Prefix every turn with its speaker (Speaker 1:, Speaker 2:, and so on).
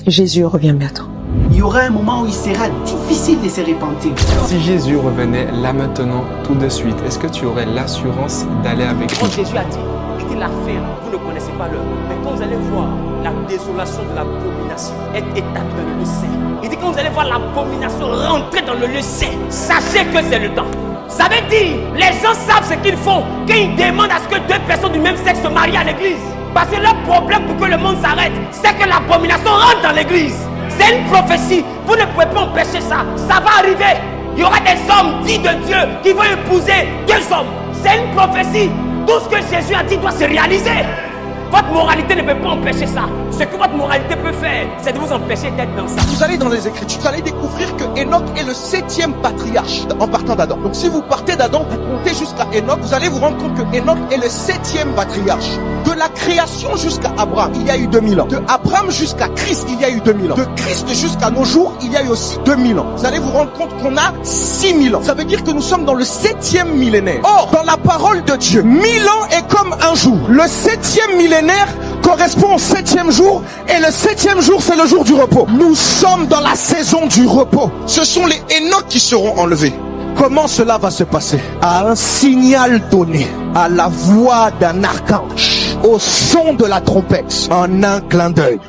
Speaker 1: Jésus revient bientôt.
Speaker 2: Il y aura un moment où il sera difficile de se repentir.
Speaker 3: Si Jésus revenait là maintenant, tout de suite, est-ce que tu aurais l'assurance d'aller avec lui?
Speaker 4: Quand Jésus a dit, quittez la fer, vous ne connaissez pas l'heure. Mais quand vous allez voir la désolation de l'abomination être établie dans le lieu saint, il dit quand vous allez voir l'abomination rentrer dans le lieu saint, sachez que c'est le temps. Ça veut dire, les gens savent ce qu'ils font quand ils demandent à ce que deux personnes du même sexe se marient à l'église. Parce que leur problème pour que le monde s'arrête, c'est que l'abomination rentre dans l'église. C'est une prophétie. Vous ne pouvez pas empêcher ça. Ça va arriver. Il y aura des hommes dits de Dieu qui vont épouser deux hommes. C'est une prophétie. Tout ce que Jésus a dit doit se réaliser. Votre moralité ne peut pas empêcher ça. Ce que votre moralité peut faire, c'est de vous empêcher d'être dans ça.
Speaker 5: Vous allez dans les Écritures, vous allez découvrir que Enoch est le 7e patriarche en partant d'Adam. Donc si vous partez d'Adam, vous comptez jusqu'à Enoch, vous allez vous rendre compte que Enoch est le 7e patriarche. De la création jusqu'à Abraham, il y a eu 2000 ans. De Abraham jusqu'à Christ, il y a eu 2000 ans. De Christ jusqu'à nos jours, il y a eu aussi 2000 ans. Vous allez vous rendre compte qu'on a 6000 ans. Ça veut dire que nous sommes dans le 7e millénaire. Or, dans la parole de Dieu, 1000 ans est comme un jour. Le 7e millénaire correspond au 7e jour et le 7e jour c'est le jour du repos. Nous sommes dans la saison du repos. Ce sont les Enoch qui seront enlevés. Comment cela va se passer? À un signal donné, à la voix d'un archange, au son de la trompette, en un clin d'œil.